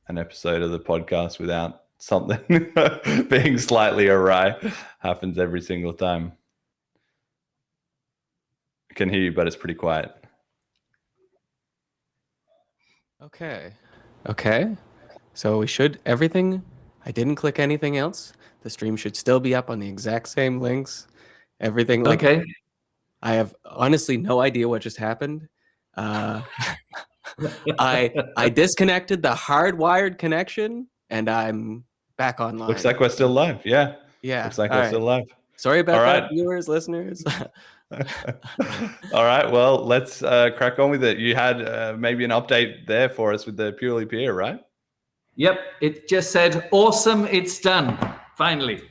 an episode of the podcast without something being slightly awry. Happens every single time. I can hear you, but it's pretty quiet. Okay. So we should, I didn't click anything else. The stream should still be up on the exact same links. Everything like, okay. I have honestly no idea what just happened. I disconnected the hardwired connection and I'm back online. Looks like we're still live. Yeah. Looks like we're still live. Sorry about that, viewers, listeners. All right. Well, let's crack on with it. You had maybe an update there for us with the Purely Peer, right? Yep. It just said, awesome, it's done. Finally.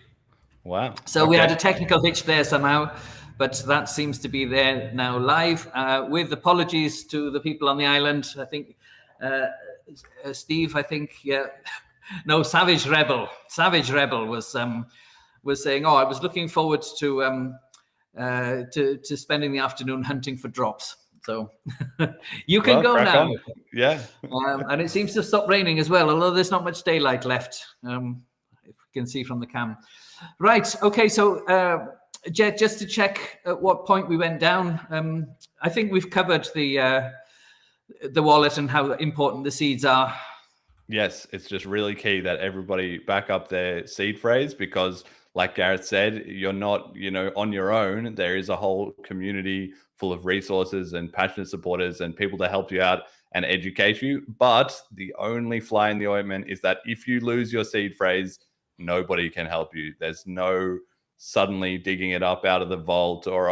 Wow. So we had a technical hitch there somehow, but that seems to be there now live. With apologies to the people on the island. I think Steve, no, Savage Rebel was saying, I was looking forward to spending the afternoon hunting for drops. So you can go now. On. Yeah. And it seems to have stopped raining as well, although there's not much daylight left, if you can see from the cam. Right. Okay. So, Jet, just to check at what point we went down, I think we've covered the wallet and how important the seeds are. Yes, it's just really key that everybody back up their seed phrase because, like Gareth said, you're not, on your own. There is a whole community full of resources and passionate supporters and people to help you out and educate you. But the only fly in the ointment is that if you lose your seed phrase, nobody can help you. There's no suddenly digging it up out of the vault or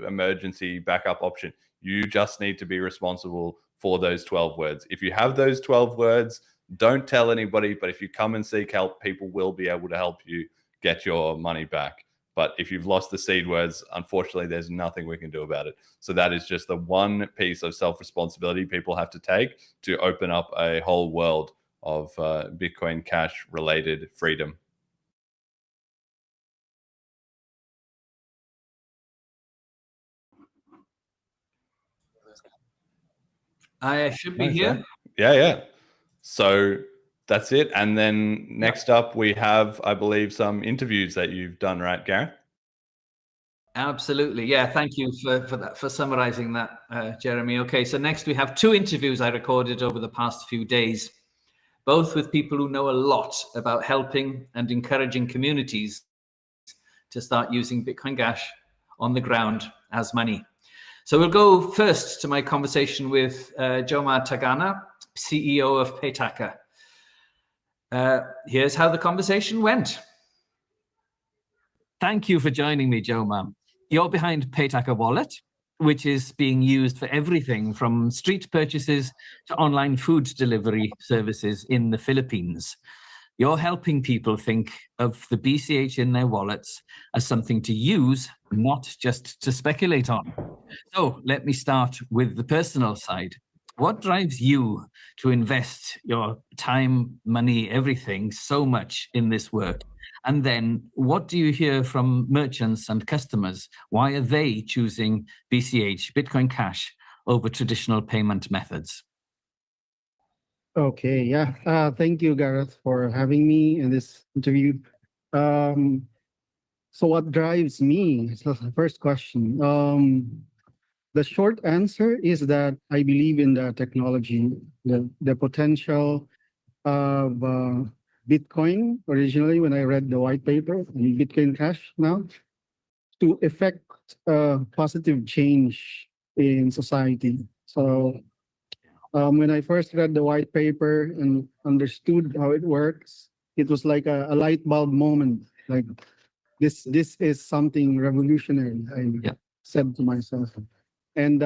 emergency backup option. You just need to be responsible for those 12 words. If you have those 12 words, don't tell anybody, but if you come and seek help, people will be able to help you get your money back. But if you've lost the seed words, unfortunately, there's nothing we can do about it. So that is just the one piece of self-responsibility people have to take to open up a whole world of Bitcoin Cash related freedom. I should be here. Yeah. So that's it. And then next up, we have, I believe, some interviews that you've done, right, Gareth? Absolutely. Yeah. Thank you for summarizing that, Jeremy. Okay. So next we have 2 interviews I recorded over the past few days, both with people who know a lot about helping and encouraging communities to start using Bitcoin Cash on the ground as money. So we'll go first to my conversation with Jomar Tagana, CEO of Paytaka. Here's how the conversation went. Thank you for joining me, Jomar. You're behind Paytaka Wallet, which is being used for everything from street purchases to online food delivery services in the Philippines. You're helping people think of the BCH in their wallets as something to use, not just to speculate on. So let me start with the personal side. What drives you to invest your time, money, everything so much in this work? And then what do you hear from merchants and customers? Why are they choosing BCH, Bitcoin Cash, over traditional payment methods? Okay, yeah. Thank you, Gareth, for having me in this interview. So what drives me? So the first question. The short answer is that I believe in the technology, the potential of Bitcoin. Originally, when I read the white paper, Bitcoin Cash now, to effect positive change in society. So when I first read the white paper and understood how it works, it was like a light bulb moment. Like this is something revolutionary. I said to myself, and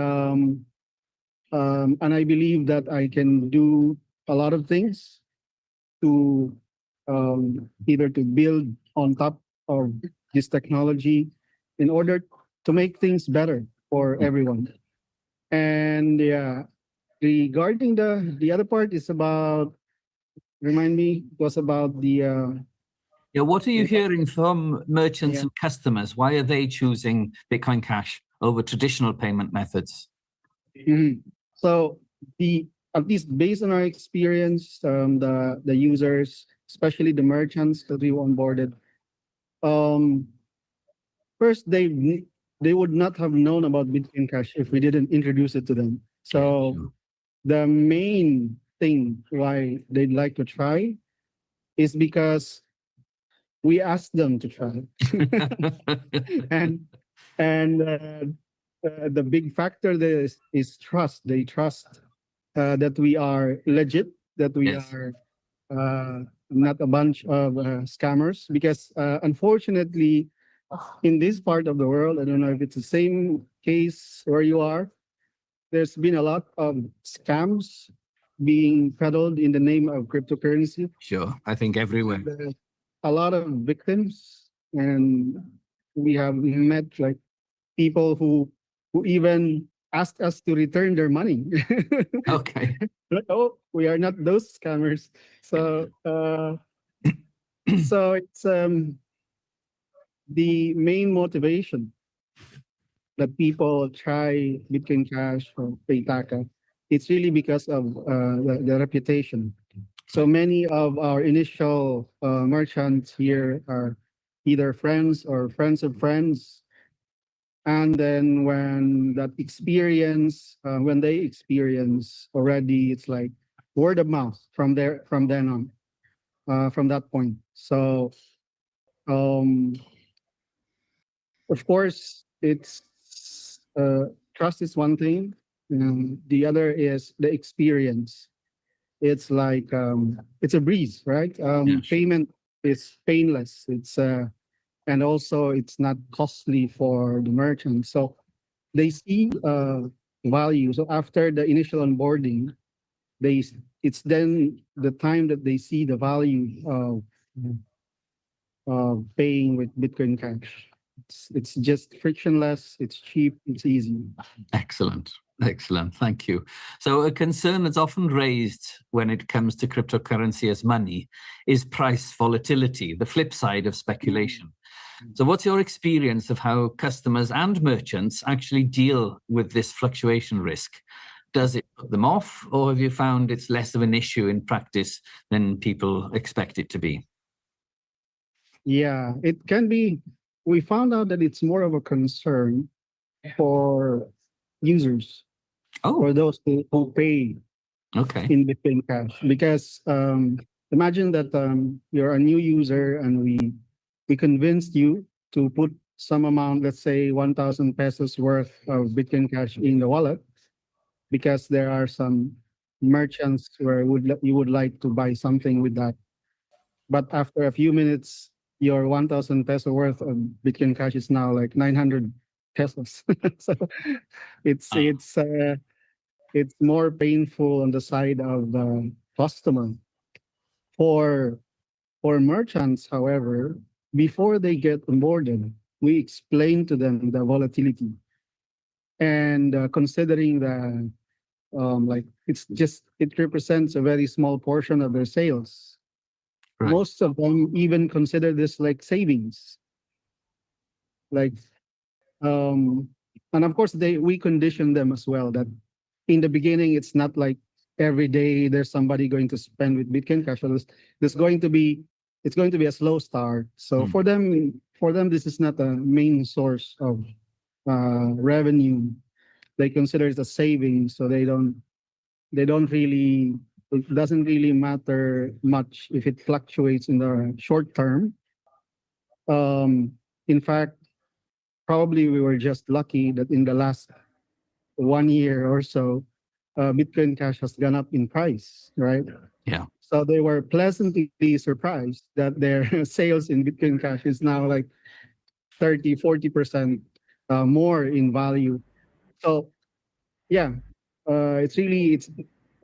I believe that I can do a lot of things to either to build on top of this technology in order to make things better for everyone. And yeah. Regarding the other part is about, remind me, it was about the... what are you hearing from merchants and customers? Why are they choosing Bitcoin Cash over traditional payment methods? So the at least based on our experience, the users, especially the merchants that we onboarded, um, first they would not have known about Bitcoin Cash if we didn't introduce it to them. So Sure. the main thing why they'd like to try is because we asked them to try, and the big factor there is trust. They trust that we are legit, that we Yes. are not a bunch of scammers. Because unfortunately, in this part of the world, I don't know if it's the same case where you are. There's been a lot of scams being peddled in the name of cryptocurrency. Sure. I think everywhere. There's a lot of victims, and we have met like people who even asked us to return their money. Okay. Like, oh, we are not those scammers. So so it's the main motivation that people try Bitcoin Cash or Paytaka. It's really because of the reputation. So many of our initial merchants here are either friends or friends of friends. And then when that experience, when they experience already, it's like word of mouth from then on, from that point. So, um, of course, it's trust is one thing, and the other is the experience. It's like it's a breeze, right? Yeah, sure. Payment is painless. It's and also it's not costly for the merchant. So they see value. So after the initial onboarding, it's then the time that they see the value of paying with Bitcoin Cash. It's just frictionless. It's cheap. It's easy. Excellent. Excellent. Thank you. So a concern that's often raised when it comes to cryptocurrency as money is price volatility, the flip side of speculation. So what's your experience of how customers and merchants actually deal with this fluctuation risk? Does it put them off, or have you found it's less of an issue in practice than people expect it to be? Yeah, it can be. We found out that it's more of a concern for users, Oh, for those who pay okay. in Bitcoin Cash. Because imagine that you're a new user and we convinced you to put some amount, let's say 1,000 pesos worth of Bitcoin Cash in the wallet, because there are some merchants where you would like to buy something with that. But after a few minutes, your 1,000 peso worth of Bitcoin Cash is now like 900 pesos. So it's Ah. it's more painful on the side of the customer. For merchants, however, before they get onboarded, we explain to them the volatility, and considering the like it represents a very small portion of their sales. Right. Most of them even consider this like savings. Like, and of course we condition them as well that in the beginning it's not like every day there's somebody going to spend with Bitcoin Cash. So there's going to be it's going to be a slow start. So for them this is not a main source of revenue. They consider it a savings, so they don't really, it doesn't really matter much if it fluctuates in the short term. In fact, probably we were just lucky that in the last 1 year or so, Bitcoin Cash has gone up in price, right? Yeah. So they were pleasantly surprised that their sales in Bitcoin Cash is now like 30-40% more in value. So yeah, it's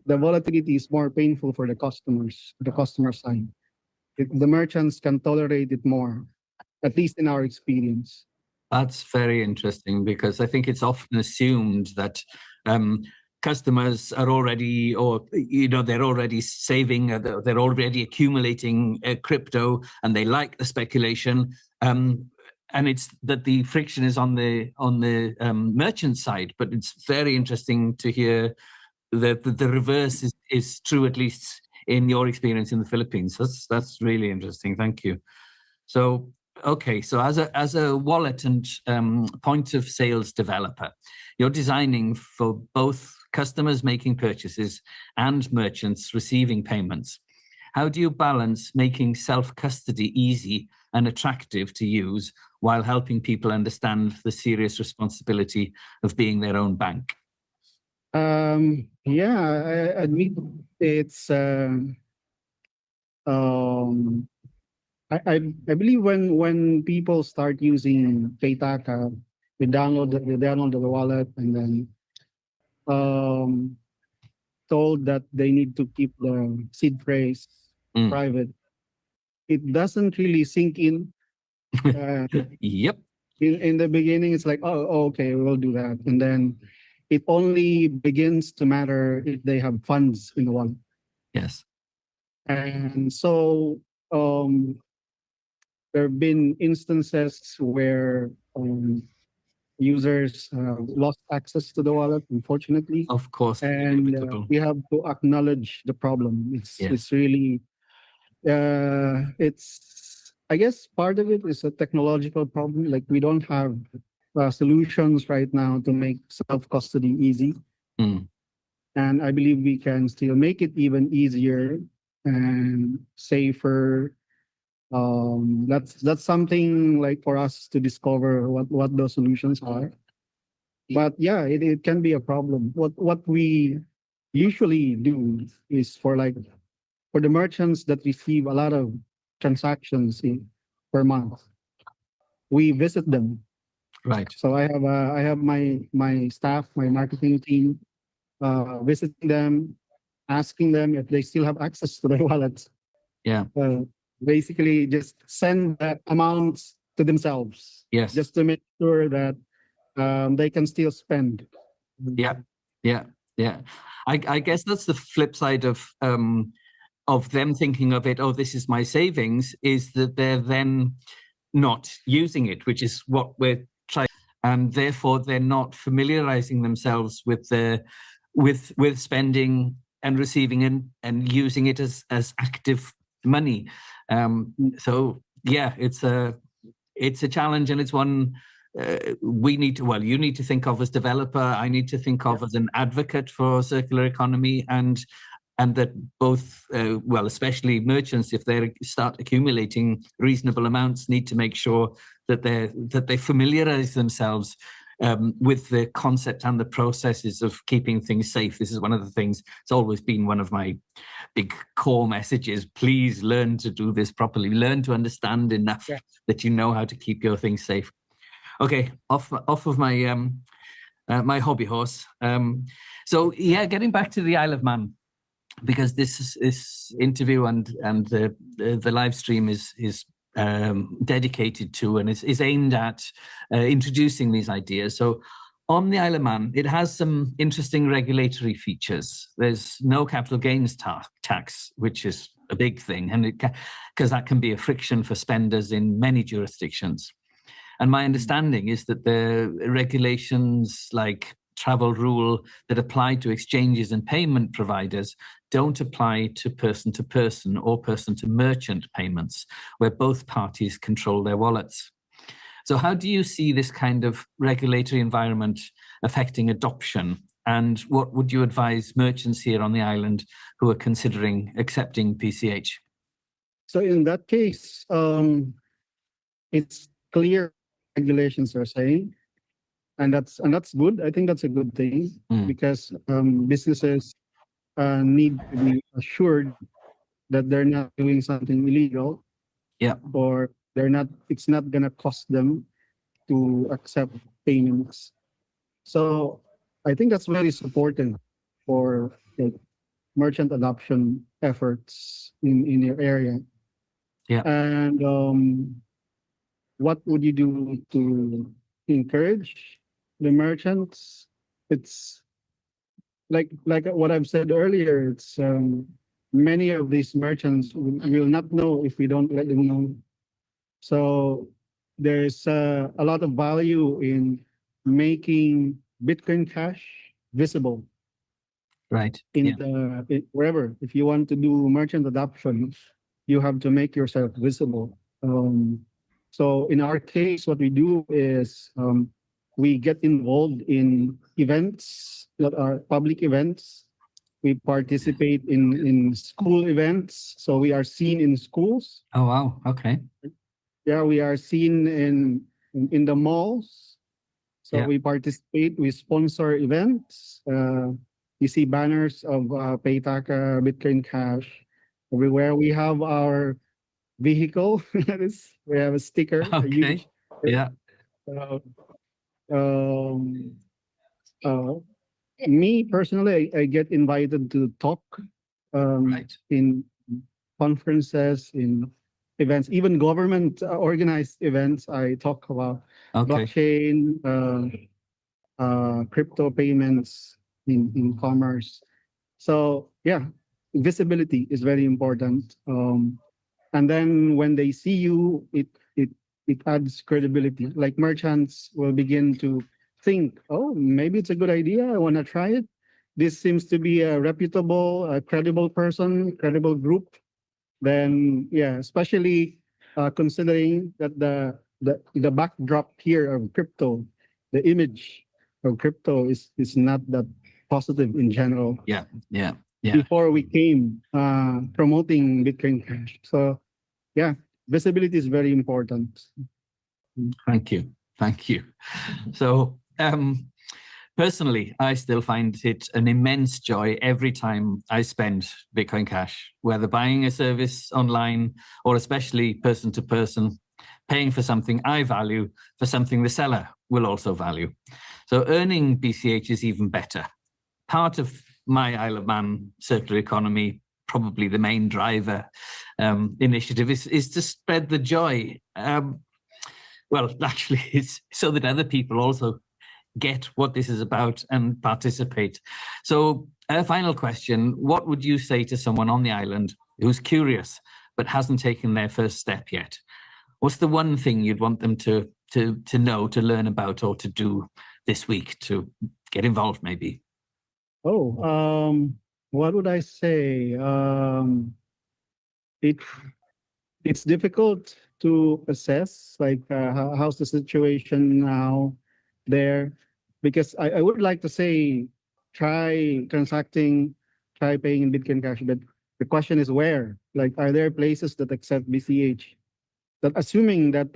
the volatility is more painful for the customer side. The merchants can tolerate it more, at least in our experience. That's very interesting, because I think it's often assumed that customers are already, or they're already saving, they're already accumulating crypto, and they like the speculation. And it's that the friction is on the merchant side. But it's very interesting to hear the reverse is true, at least in your experience in the Philippines. That's really interesting. Thank you. So okay, so as a wallet and point of sales developer, you're designing for both customers making purchases and merchants receiving payments. How do you balance making self-custody easy and attractive to use while helping people understand the serious responsibility of being their own bank? Yeah, I admit it's I believe when people start using Paytaka, they download the wallet and then um told that they need to keep the seed phrase private. It doesn't really sink in. Yep. In the beginning, it's like, oh, okay, we'll do that, and then it only begins to matter if they have funds in the wallet. Yes. And so there have been instances where users lost access to the wallet, unfortunately. Of course. And we have to acknowledge the problem. It's really, I guess part of it is a technological problem. Like we don't have solutions right now to make self-custody easy. And I believe we can still make it even easier and safer. That's something like for us to discover what those solutions are. But yeah, it can be a problem. What we usually do is for the merchants that receive a lot of transactions per month, we visit them. Right. So I have my staff, my marketing team, visiting them, asking them if they still have access to their wallets. Yeah. Basically just send that amounts to themselves. Yes. Just to make sure that they can still spend. Yeah. I guess that's the flip side of them thinking of it. Oh, this is my savings. Is that they're then not using it, which is what we're trying, and therefore they're not familiarizing themselves with with spending and receiving and using it as active money. So yeah, it's a challenge, and it's one we need to, you need to think of as developer. I need to think of as an advocate for circular economy, and that both, especially merchants, if they start accumulating reasonable amounts, need to make sure that they familiarize themselves with the concept and the processes of keeping things safe. This is one of the things, it's always been one of my big core messages. Please learn to do this properly. Learn to understand enough that you know how to keep your things safe. Okay, off of my my hobby horse. So yeah, getting back to the Isle of Man, because this interview and the live stream is dedicated to and is aimed at introducing these ideas. So on the Isle of Man, it has some interesting regulatory features. There's no capital gains tax, which is a big thing, and because that can be a friction for spenders in many jurisdictions. And my understanding is that the regulations like travel rule that apply to exchanges and payment providers don't apply to person or person to merchant payments, where both parties control their wallets. So how do you see this kind of regulatory environment affecting adoption? And what would you advise merchants here on the island who are considering accepting PCH? So in that case, it's clear regulations are saying, and that's good. I think that's a good thing because businesses need to be assured that they're not doing something illegal. Yeah. Or it's not gonna cost them to accept payments. So I think that's very supportive for merchant adoption efforts in your area. Yeah. And what would you do to encourage the merchants? It's like what I've said earlier. It's many of these merchants will not know if we don't let them know. So there's a lot of value in making Bitcoin Cash visible. Right. in Yeah. wherever. If you want to do merchant adoption, you have to make yourself visible. So in our case, what we do is we get involved in events that are public events. We participate in school events, so we are seen in schools. Oh, wow. Okay. Yeah, we are seen in the malls. So Yeah. we participate, we sponsor events. You see banners of Paytaka, Bitcoin Cash everywhere. We have our vehicle. We have a sticker, a Okay. huge. Yeah. Uh, um, uh, Me personally, I get invited to talk Right. in conferences, in events, even government organized events. I talk about Okay. blockchain, crypto payments in commerce. So yeah, visibility is very important. And then when they see you, it adds credibility. Like merchants will begin to think, oh, maybe it's a good idea. I want to try it. This seems to be a reputable, credible person, credible group. Then yeah, especially considering that the backdrop here of crypto, the image of crypto is not that positive in general. Yeah. Yeah. Yeah. Before we came promoting Bitcoin Cash, so yeah, visibility is very important. Thank you. Thank you. So, personally, I still find it an immense joy every time I spend Bitcoin Cash, whether buying a service online or especially person to person, paying for something I value for something the seller will also value. So earning BCH is even better. Part of my Isle of Man circular economy, probably the main driver initiative, is to spread the joy. Well, actually, it's so that other people also get what this is about and participate. So a final question, what would you say to someone on the island who's curious but hasn't taken their first step yet? What's the one thing you'd want them to know, to learn about, or to do this week to get involved maybe? Oh, what would I say? It it's difficult to assess like how's the situation now there, because I would like to say try transacting, try paying in Bitcoin Cash, but the question is where? Like, are there places that accept BCH? That assuming that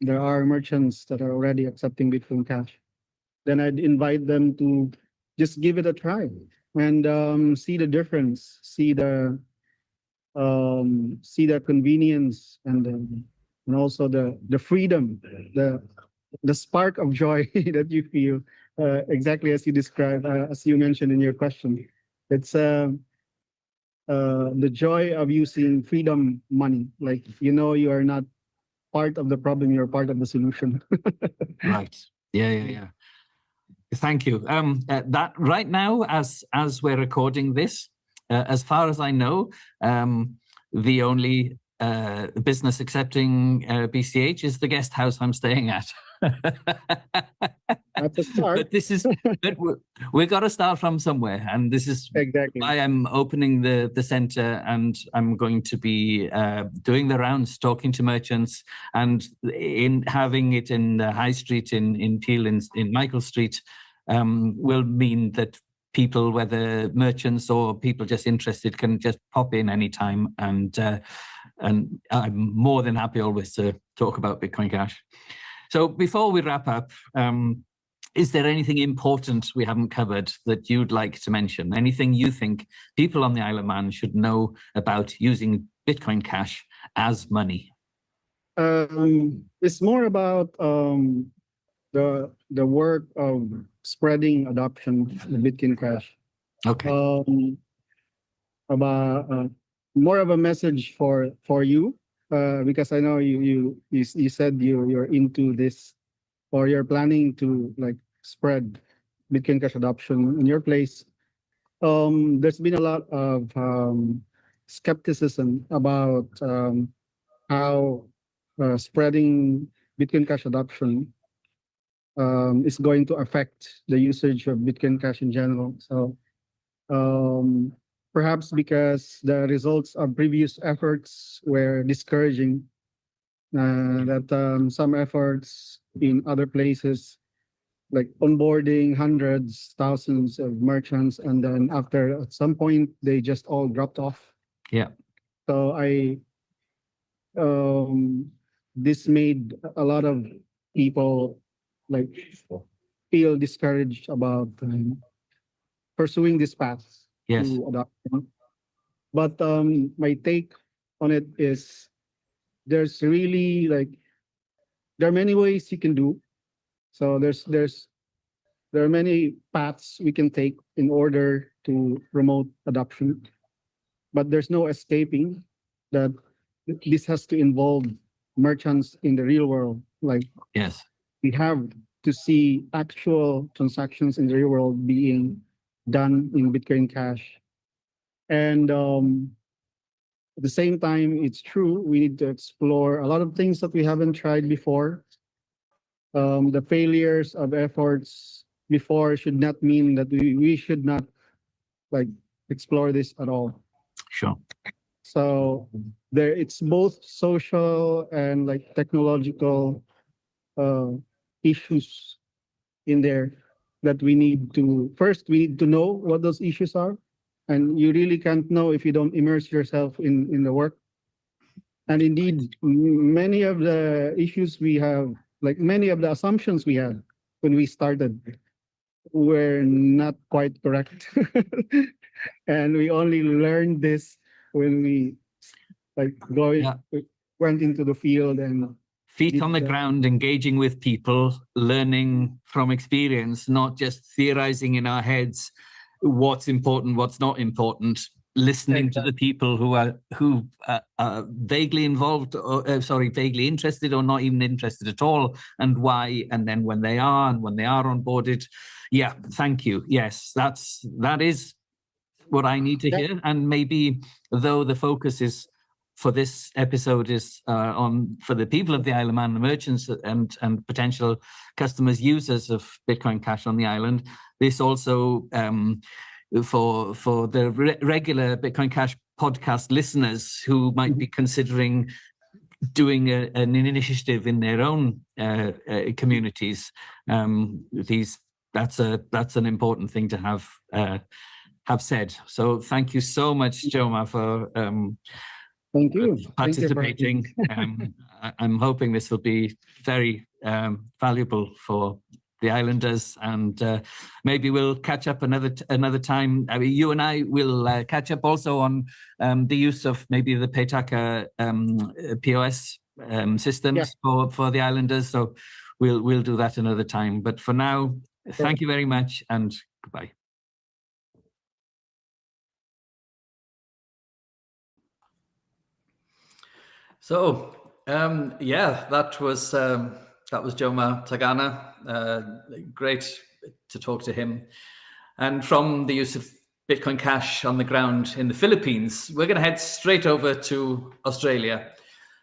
there are merchants that are already accepting Bitcoin Cash, then I'd invite them to just give it a try and see the difference, see the convenience and also the freedom, the spark of joy that you feel, exactly as you described, as you mentioned in your question. It's the joy of using freedom money. Like, you are not part of the problem, you're part of the solution. Right. Yeah. Thank you. That right now, as we're recording this, as far as I know, the only business accepting BCH is the guest house I'm staying at. That's a start. But this is, but we got to start from somewhere, and this is Exactly. why I'm opening the center, and I'm going to be doing the rounds, talking to merchants, and in having it in the High Street in Peel in Michael Street will mean that people, whether merchants or people just interested, can just pop in anytime, and I'm more than happy always to talk about Bitcoin Cash. So before we wrap up, is there anything important we haven't covered that you'd like to mention? Anything you think people on the Isle of Man should know about using Bitcoin Cash as money? It's more about the work of spreading adoption of Bitcoin Cash. Okay. About more of a message for you, because I know you said you're into this, or you're planning to like spread Bitcoin Cash adoption in your place. There's been a lot of skepticism about how spreading Bitcoin Cash adoption is going to affect the usage of Bitcoin Cash in general. So Um, Perhaps because the results of previous efforts were discouraging. That some efforts in other places, like onboarding hundreds, thousands of merchants, and then after at some point they just all dropped off. Yeah. So this made a lot of people like feel discouraged about pursuing this path Yes. to adoption. But my take on it is there's really like there are many ways you can do. So there are many paths we can take in order to promote adoption, but there's no escaping that this has to involve merchants in the real world. Like Yes. we have to see actual transactions in the real world being done in Bitcoin Cash. And at the same time, it's true, we need to explore a lot of things that we haven't tried before. The failures of efforts before should not mean that we should not like explore this at all. Sure. So there it's both social and like technological issues in there that we need to first we need to know what those issues are, and you really can't know if you don't immerse yourself in the work. And indeed many of the issues we have, like many of the assumptions we had when we started, were not quite correct. And we only learned this when we like Yeah. went into the field and Feet on the ground, engaging with people, learning from experience, not just theorizing in our heads what's important, what's not important, listening to the people who are vaguely involved, or vaguely interested or not even interested at all, and why, and then when they are onboarded. Yeah, thank you. Yes, that is what I need to hear. And maybe though the focus is for this episode is on for the people of the island, man, the merchants and potential customers, users of Bitcoin Cash on the island. This also for the regular Bitcoin Cash podcast listeners who might be considering doing an initiative in their own communities. That's an important thing to have said. So thank you so much, Joma, for thank you participating. I'm hoping this will be very valuable for the islanders, and maybe we'll catch up another time. I mean, you and I will catch up also on the use of maybe the Paytaka POS systems for the islanders. So we'll do that another time. But for now, thank you very much and goodbye. So that was Joma Tagana. Great to talk to him. And from the use of Bitcoin Cash on the ground in the Philippines, we're going to head straight over to Australia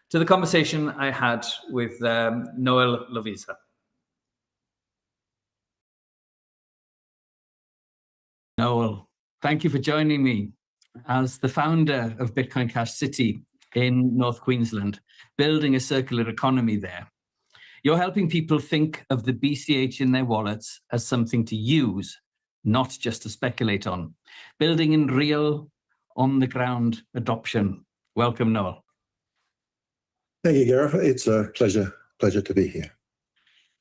to the conversation I had with Noel Lovisa. Noel, thank you for joining me as the founder of Bitcoin Cash City in North Queensland, building a circular economy there. You're helping people think of the BCH in their wallets as something to use, not just to speculate on, building in real, on-the-ground adoption. Welcome, Noel. Thank you, Gareth. It's a pleasure to be here.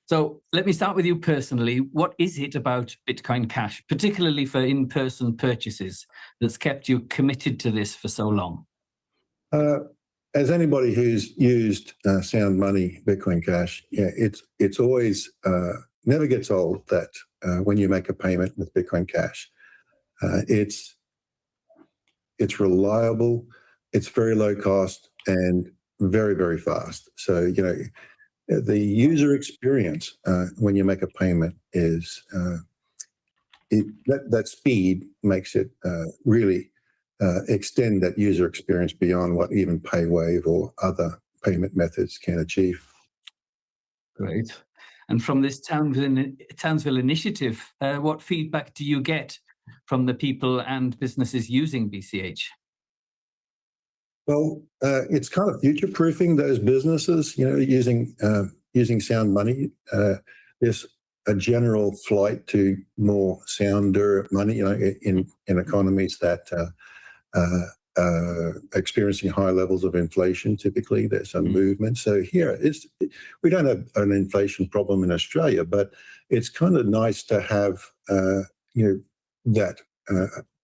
So let me start with you personally. What is it about Bitcoin Cash, particularly for in-person purchases, that's kept you committed to this for so long? As anybody who's used Sound Money Bitcoin Cash, it's always never gets old that when you make a payment with Bitcoin Cash, it's reliable, it's very low cost, and very, very fast. So the user experience when you make a payment is that speed makes it really extend that user experience beyond what even PayWave or other payment methods can achieve. Great. And from this Townsville initiative, what feedback do you get from the people and businesses using BCH? Well, it's kind of future-proofing those businesses, using sound money. There's a general flight to more sounder money, in economies that experiencing high levels of inflation. Typically, there's some movement. So here, we don't have an inflation problem in Australia, but it's kind of nice to have, that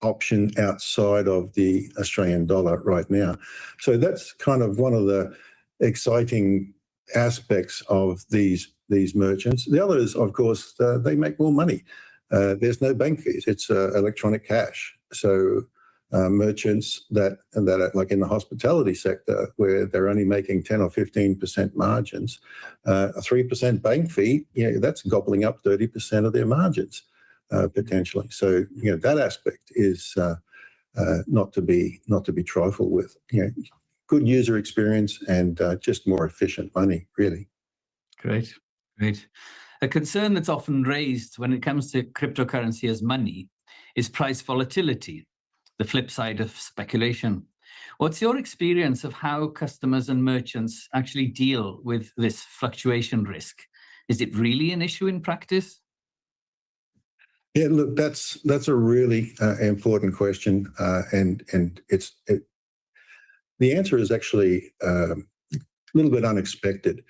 option outside of the Australian dollar right now. So that's kind of one of the exciting aspects of these merchants. The other is, of course, they make more money. There's no bank fees. It's electronic cash. So merchants that are like in the hospitality sector, where they're only making 10 or 15% margins, a 3% bank fee, that's gobbling up 30% of their margins. Potentially. So, that aspect is not to be trifled with. Good user experience and just more efficient money, really. Great. A concern that's often raised when it comes to cryptocurrency as money is price volatility, the flip side of speculation. What's your experience of how customers and merchants actually deal with this fluctuation risk? Is it really an issue in practice? Yeah, look, that's a really important question, and the answer is actually a little bit unexpected.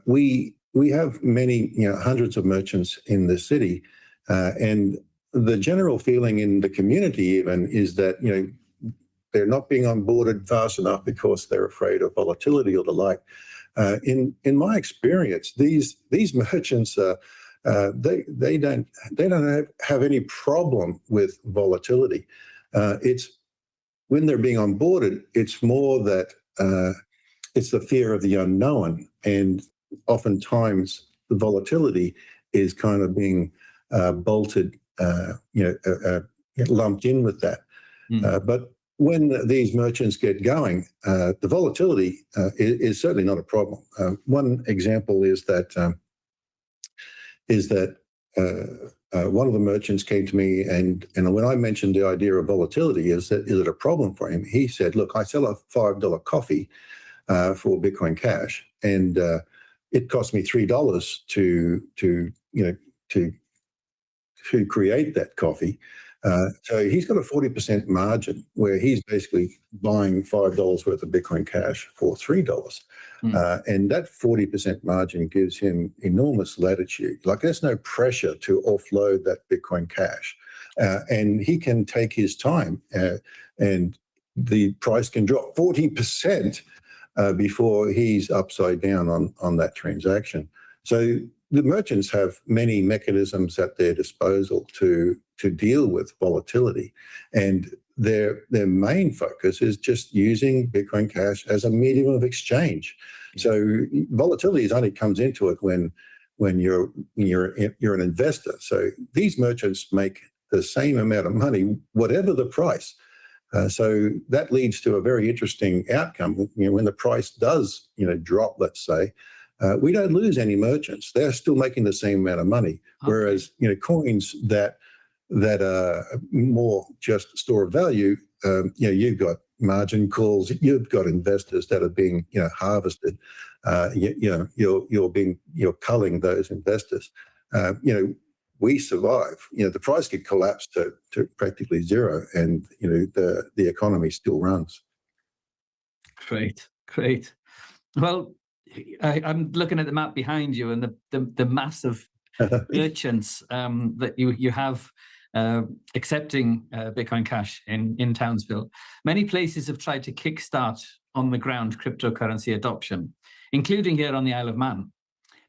We have many, hundreds of merchants in the city, and the general feeling in the community even is that they're not being onboarded fast enough because they're afraid of volatility or the like. In my experience, these merchants they don't have any problem with volatility. It's when they're being onboarded, it's more that it's the fear of the unknown, and oftentimes the volatility is kind of being bolted, lumped in with that. But when these merchants get going, the volatility is certainly not a problem. One example is that one of the merchants came to me, and when I mentioned the idea of volatility, is it a problem for him? He said, "Look, I sell a $5 coffee for Bitcoin Cash, and it cost me $3 to create that coffee." So he's got a 40% margin where he's basically buying $5 worth of Bitcoin Cash for $3. And that 40% margin gives him enormous latitude. Like, there's no pressure to offload that Bitcoin Cash. And he can take his time, and the price can drop 40% before he's upside down on that transaction. So the merchants have many mechanisms at their disposal to deal with volatility, and their main focus is just using Bitcoin Cash as a medium of exchange. So volatility only comes into it when you're an investor. So these merchants make the same amount of money, whatever the price. So that leads to a very interesting outcome. When the price does drop, let's say, we don't lose any merchants. They're still making the same amount of money. Okay. Whereas coins that are more just store of value, you've got margin calls, you've got investors that are being harvested. You're culling those investors. We survive. The price could collapse to practically zero, and the economy still runs. Great. Well, I'm looking at the map behind you, and the massive merchants that you have accepting Bitcoin Cash in Townsville. Many places have tried to kickstart on the ground cryptocurrency adoption, including here on the Isle of Man,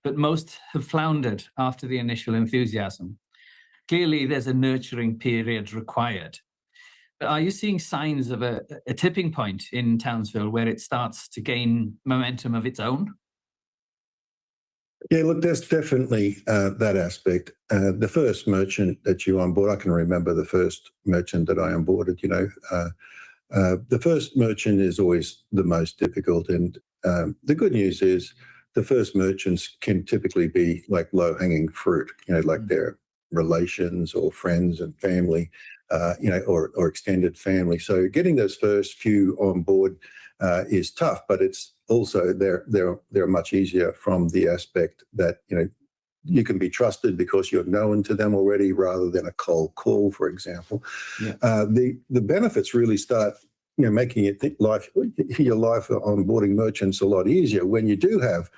but most have floundered after the initial enthusiasm. Clearly, there's a nurturing period required. But are you seeing signs of a tipping point in Townsville where it starts to gain momentum of its own? Yeah, look, there's definitely that aspect. The first merchant that you onboard, I can remember the first merchant that I onboarded, the first merchant is always the most difficult. And the good news is the first merchants can typically be like low-hanging fruit, like they're relations or friends and family, or extended family. So getting those first few on board is tough, but it's also they're much easier from the aspect that you can be trusted because you're known to them already, rather than a cold call, for example. Yeah. The benefits really start making your life onboarding merchants a lot easier when you do have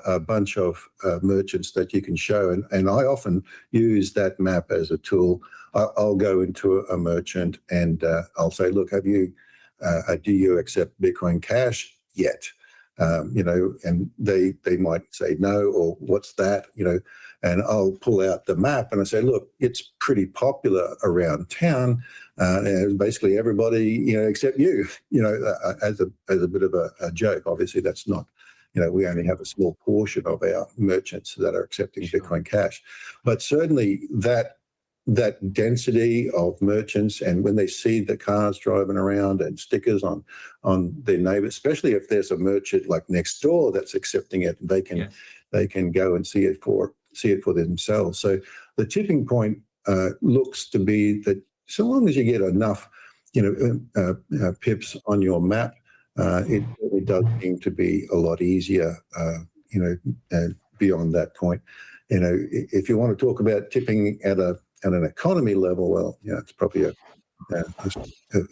a bunch of merchants that you can show. And I often use that map as a tool. I'll go into a merchant and I'll say, look, do you accept Bitcoin Cash yet? And they might say no, or what's that, and I'll pull out the map and I say, look, it's pretty popular around town. And basically everybody, except you, as a bit of a joke. Obviously that's not, we only have a small portion of our merchants that are accepting Bitcoin Cash, but certainly that density of merchants, and when they see the cars driving around and stickers on their neighbors, especially if there's a merchant like next door that's accepting it, they can go and see it for themselves. So the tipping point looks to be that so long as you get enough pips on your map, it does seem to be a lot easier beyond that point. If you want to talk about tipping at an economy level, well, it's probably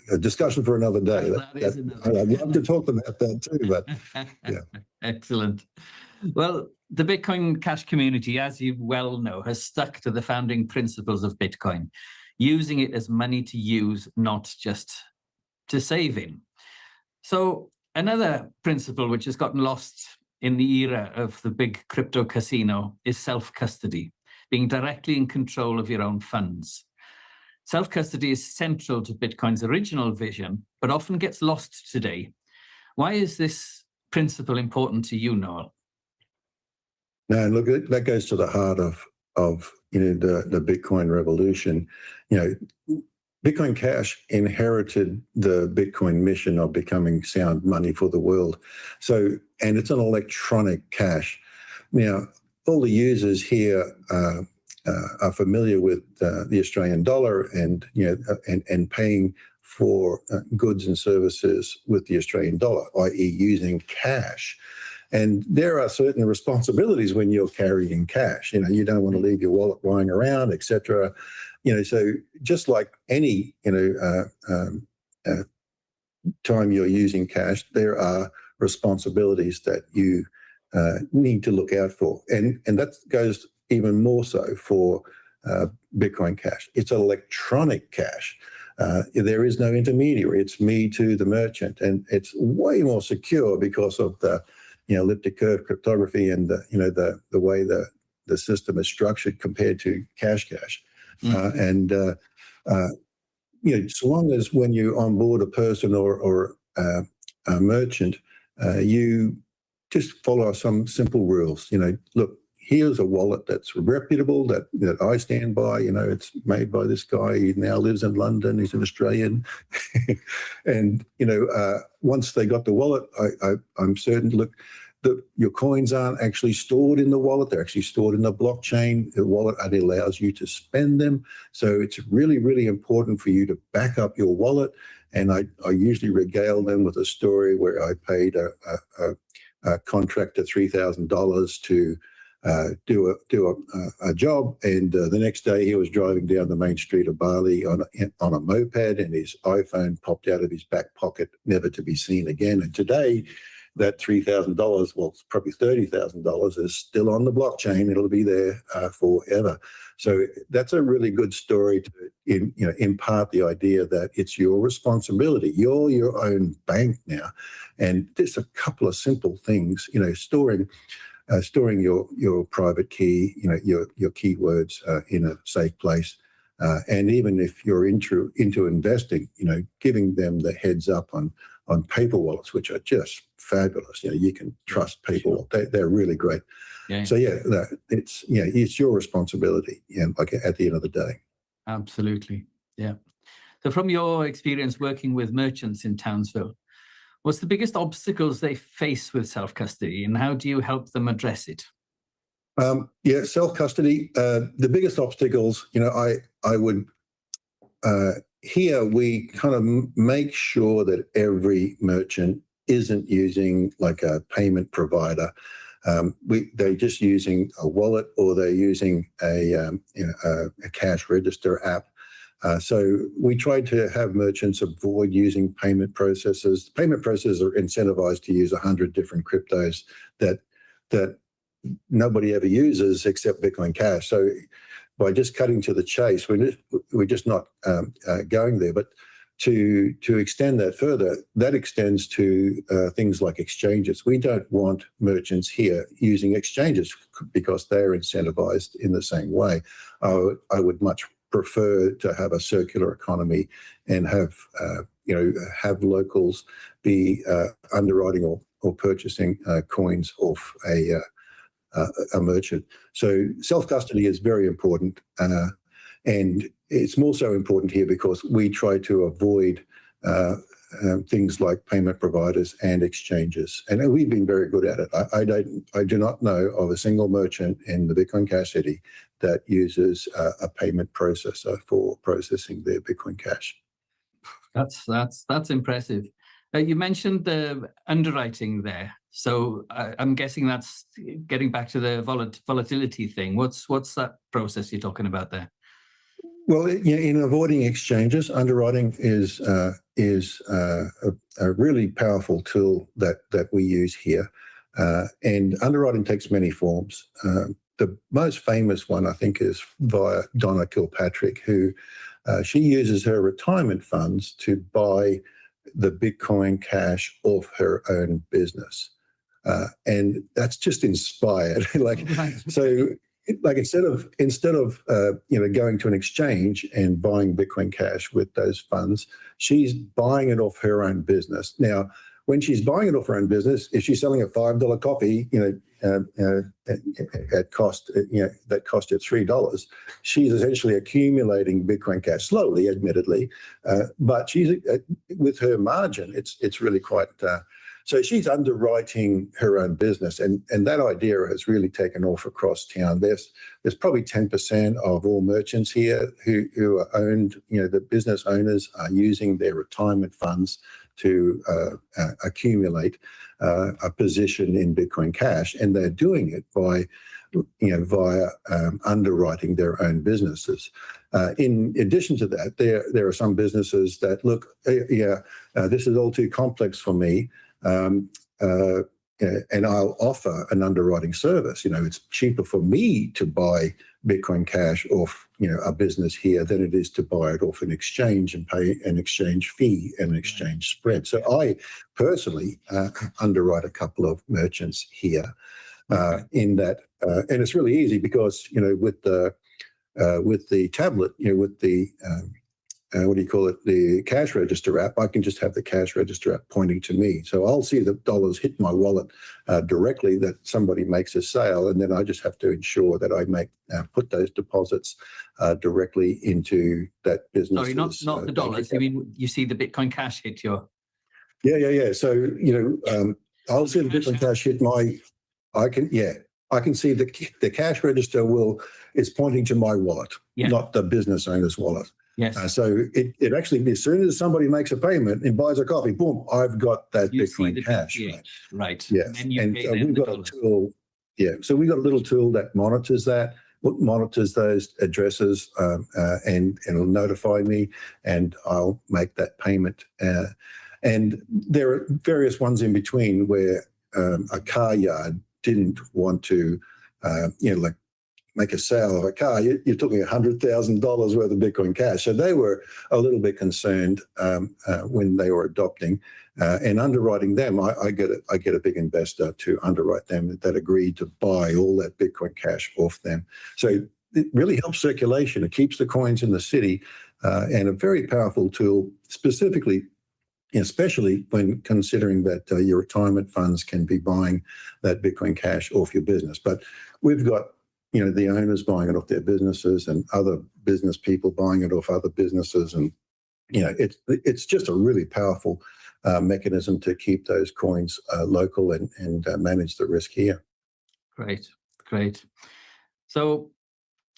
a discussion for another day. I'd love to talk about that too, but yeah. Excellent. Well, the Bitcoin Cash community, as you well know, has stuck to the founding principles of Bitcoin, using it as money to use, not just to save in. So another principle which has gotten lost in the era of the big crypto casino is self-custody, being directly in control of your own funds. Self-custody is central to Bitcoin's original vision, but often gets lost today. Why is this principle important to you, Noel? No, look, that goes to the heart of the Bitcoin revolution. Bitcoin Cash inherited the Bitcoin mission of becoming sound money for the world. So, and it's an electronic cash. Now, all the users here are familiar with the Australian dollar and paying for goods and services with the Australian dollar, i.e., using cash. And there are certain responsibilities when you're carrying cash. You don't want to leave your wallet lying around, etc. So just like any time you're using cash, there are responsibilities that you need to look out for, and that goes even more so for Bitcoin Cash. It's electronic cash. There is no intermediary. It's me to the merchant, and it's way more secure because of the elliptic curve cryptography and the way the system is structured compared to cash. So long as when you onboard a person or a merchant, you just follow some simple rules. Look, here's a wallet that's reputable, that I stand by. It's made by this guy. He now lives in London. He's an Australian. And, once they got the wallet, I'm certain, look, your coins aren't actually stored in the wallet. They're actually stored in the blockchain. The wallet only allows you to spend them. So it's really, really important for you to back up your wallet. And I usually regale them with a story where I paid a contractor $3,000 to do a job, and the next day he was driving down the main street of Bali on a moped, and his iPhone popped out of his back pocket, never to be seen again. And today, that $3,000, well, it's probably $30,000, is still on the blockchain. It'll be there forever. So that's a really good story to impart the idea that it's your responsibility. You're your own bank now, and just a couple of simple things. Storing your private key, your keywords in a safe place, and even if you're into investing, giving them the heads up on paper wallets, which are just fabulous. You can trust paper. They're really great. Yeah. So it's your responsibility. Like at the end of the day. Absolutely. Yeah. So from your experience working with merchants in Townsville, what's the biggest obstacles they face with self-custody, and how do you help them address it? Yeah, self-custody. The biggest obstacles, I would, here we kind of make sure that every merchant isn't using like a payment provider. They're just using a wallet, or they're using a cash register app. So we try to have merchants avoid using payment processors. Payment processors are incentivized to use 100 different cryptos that nobody ever uses except Bitcoin Cash. So by just cutting to the chase, we're just not going there. But to extend that further, that extends to things like exchanges. We don't want merchants here using exchanges because they're incentivized in the same way. I would much prefer to have a circular economy and have locals be underwriting or purchasing coins off a merchant. So self-custody is very important, and it's more so important here because we try to avoid things like payment providers and exchanges, and we've been very good at it. I do not know of a single merchant in the Bitcoin Cash City that uses a payment processor for processing their Bitcoin Cash. That's impressive. You mentioned the underwriting there, so I'm guessing that's getting back to the volatility thing. What's that process you're talking about there? Well, in avoiding exchanges, underwriting is a really powerful tool that we use here, and underwriting takes many forms. The most famous one, I think, is via Donna Kilpatrick, who she uses her retirement funds to buy the Bitcoin Cash off her own business, and that's just inspired. Instead of going to an exchange and buying Bitcoin Cash with those funds, she's buying it off her own business. Now, when she's buying it off her own business, if she's selling a $5 coffee, at cost, that cost her $3, she's essentially accumulating Bitcoin Cash slowly, admittedly, but she's with her margin. It's really quite. So she's underwriting her own business, and that idea has really taken off across town. There's probably 10% of all merchants here who are owned. The business owners are using their retirement funds to accumulate a position in Bitcoin Cash, and they're doing it by via underwriting their own businesses. In addition to that, there are some businesses that look, this is all too complex for me. And I'll offer an underwriting service. It's cheaper for me to buy Bitcoin Cash off, a business here than it is to buy it off an exchange and pay an exchange fee and an exchange spread. So I personally underwrite a couple of merchants here in that, and it's really easy because with the tablet, with the the cash register app, I can just have the cash register app pointing to me. So I'll see the dollars hit my wallet directly that somebody makes a sale, and then I just have to ensure that I put those deposits directly into that business. Sorry, not the dollars. You mean you see the Bitcoin Cash hit your? Yeah. So I'll see the Bitcoin Cash hit my. I can see the cash register is pointing to my wallet, not the business owner's wallet. Yes. So it actually, as soon as somebody makes a payment and buys a coffee, boom, I've got that Bitcoin Cash. Right. Yes. And we've got a tool. Yeah. So we've got a little tool that monitors those addresses and it'll notify me, and I'll make that payment. And there are various ones in between where a car yard didn't want to, make a sale of a car. You're talking $100,000 worth of Bitcoin Cash. So they were a little bit concerned when they were adopting and underwriting them. I get a big investor to underwrite them that agreed to buy all that Bitcoin Cash off them. So it really helps circulation. It keeps the coins in the city, and a very powerful tool, especially when considering that your retirement funds can be buying that Bitcoin Cash off your business. But we've got the owners buying it off their businesses and other business people buying it off other businesses. And, it's just a really powerful mechanism to keep those coins local and manage the risk here. Great. Great. So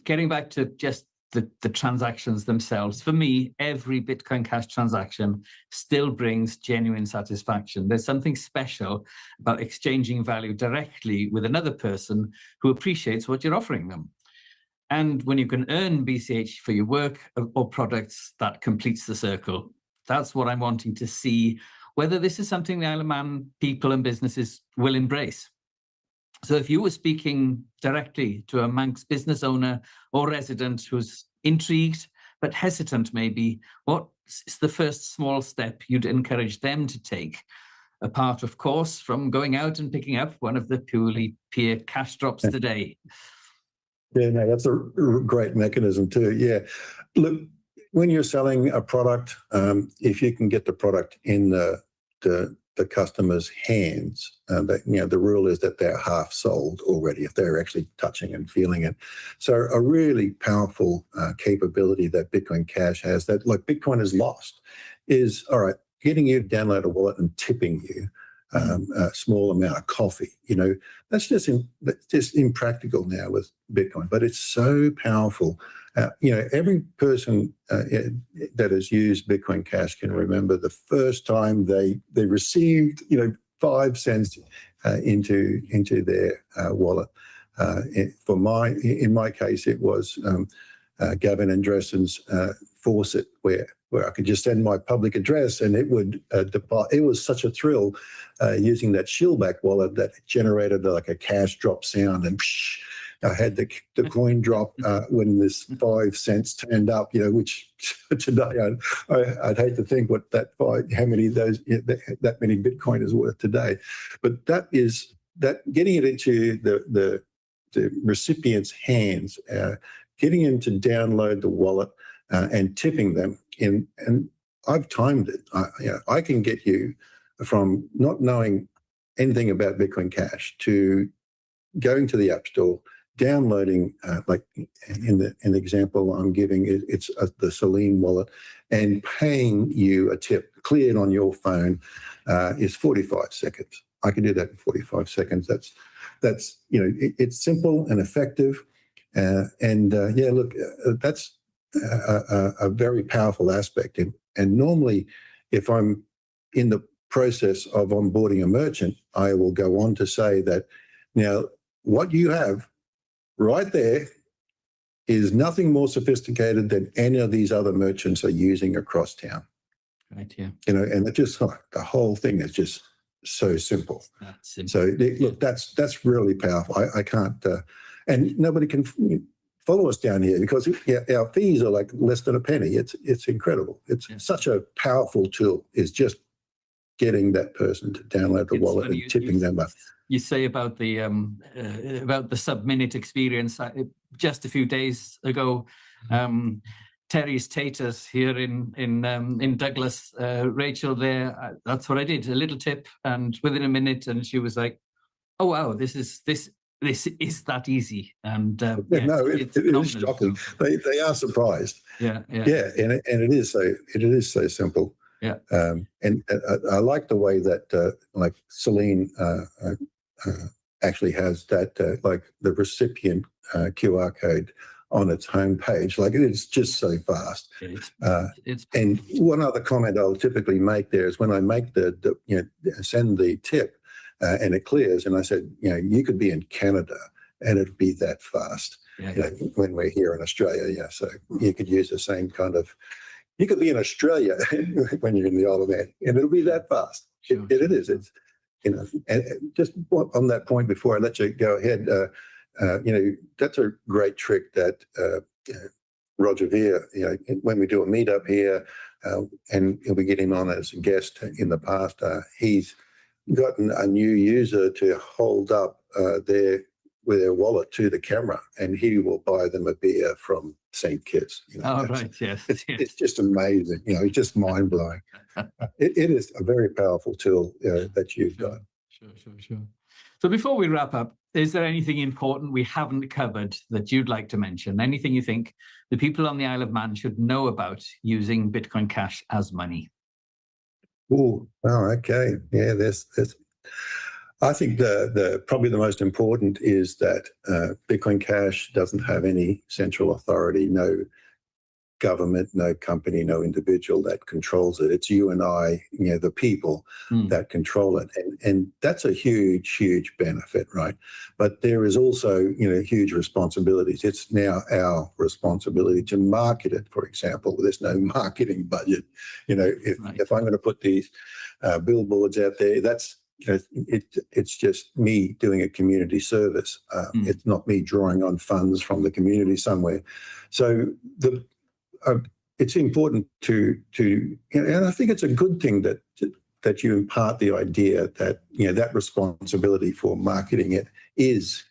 getting back to just the transactions themselves, for me, every Bitcoin Cash transaction still brings genuine satisfaction. There's something special about exchanging value directly with another person who appreciates what you're offering them. And when you can earn BCH for your work or products, that completes the circle. That's what I'm wanting to see, whether this is something the Isle of Man people and businesses will embrace. So if you were speaking directly to a Manx business owner or resident who's intrigued but hesitant maybe, what's the first small step you'd encourage them to take? Apart, of course, from going out and picking up one of the purely peer cash drops today. Yeah, no, that's a great mechanism too. Yeah, look, when you're selling a product, if you can get the product in the customer's hands, the rule is that they're half sold already if they're actually touching and feeling it. So a really powerful capability that Bitcoin Cash has that, like, Bitcoin is lost, is, all right, getting you to download a wallet and tipping you a small amount of coffee. That's just impractical now with Bitcoin, but it's so powerful. Every person that has used Bitcoin Cash can remember the first time they received 5 cents into their wallet. In my case, it was Gavin and Dressen's faucet, where I could just send my public address and it would depart. It was such a thrill using that Shillback wallet that generated like a cash drop sound, and I had the coin drop when this 5 cents turned up. Which today I'd hate to think what how many of those that many Bitcoin is worth today. But that getting it into the recipient's hands, getting him to download the wallet and tipping them in, and I've timed it. I can get you from not knowing anything about Bitcoin Cash to going to the App Store, downloading, like in the example I'm giving, it's the Celine wallet, and paying you a tip cleared on your phone is 45 seconds. I can do that in 45 seconds. That's it's simple and effective, look, that's a very powerful aspect. And normally, if I'm in the process of onboarding a merchant, I will go on to say that now what you have right there is nothing more sophisticated than any of these other merchants are using across town. Right, yeah. And it just, the whole thing is just so simple. That's simple. So look, that's really powerful. I can't, and nobody can follow us down here because our fees are like less than a penny. It's incredible. It's such a powerful tool. Is just getting that person to download the wallet and tipping them up. You say about the sub-minute experience. Just a few days ago, Terry's Taters here in Douglas, Rachel there. That's what I did. A little tip, and within a minute, and she was like, "Oh wow, this is that easy." And it is shocking. They are surprised. Yeah, and it is so simple. Yeah, and I like the way that like Celine actually has that like the recipient QR code on its homepage. Like, it's just so fast. And one other comment I'll typically make there is when I make send the tip and it clears, and I said, you could be in Canada and it'd be that fast. When we're here in Australia, so you could use the same kind of. You could be in Australia when you're in the Isle of Man, and it'll be that fast. It is. It's and just on that point before I let you go ahead. That's a great trick that Roger Veer, when we do a meetup here, and we get him on as a guest in the past, he's gotten a new user to hold up their wallet to the camera, and he will buy them a beer from St. Kitts. Right, yes. It's just amazing. It's just mind blowing. It is a very powerful tool that you've got. Sure. So before we wrap up, is there anything important we haven't covered that you'd like to mention? Anything you think the people on the Isle of Man should know about using Bitcoin Cash as money? Oh, okay. Yeah, there's I think the probably the most important is that Bitcoin Cash doesn't have any central authority, no government, no company, no individual that controls it. It's you and I, the people that control it. And that's a huge, huge benefit, right? But there is also, huge responsibilities. It's now our responsibility to market it, for example. There's no marketing budget. If I'm going to put these billboards out there, that's, it's just me doing a community service. It's not me drawing on funds from the community somewhere. So it's important to and I think it's a good thing that you impart the idea that that responsibility for marketing it is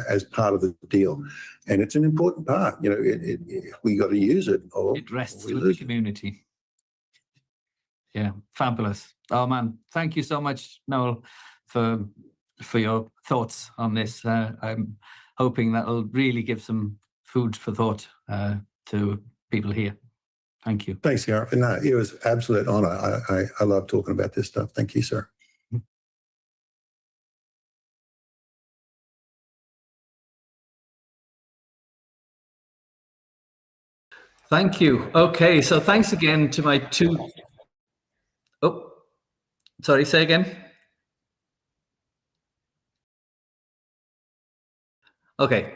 as part of the deal, and it's an important part. We got to use it, or it rests with the community. Yeah, fabulous. Oh man, thank you so much, Noel, for your thoughts on this. I'm hoping that'll really give some food for thought to people here. Thank you. Thanks, Gareth. No, it was absolute honor. I love talking about this stuff. Thank you, sir. Thank you. Okay, so thanks again to my two. Oh, sorry, say again. Okay.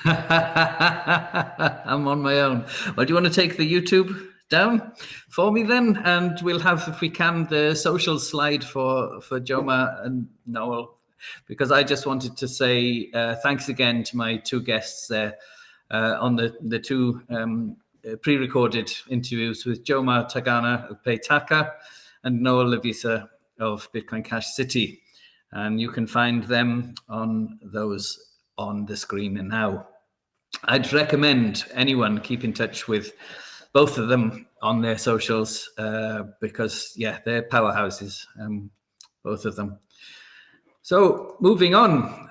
I'm on my own. Well, do you want to take the YouTube down for me then? And we'll have, if we can, the social slide for Joma and Noel, because I just wanted to say thanks again to my two guests there on the two pre-recorded interviews with Joma Tagana of Paytaka and Noel Levisa of Bitcoin Cash City. And you can find them on those on the screen now. I'd recommend anyone keep in touch with both of them on their socials because, yeah, they're powerhouses, both of them. So moving on,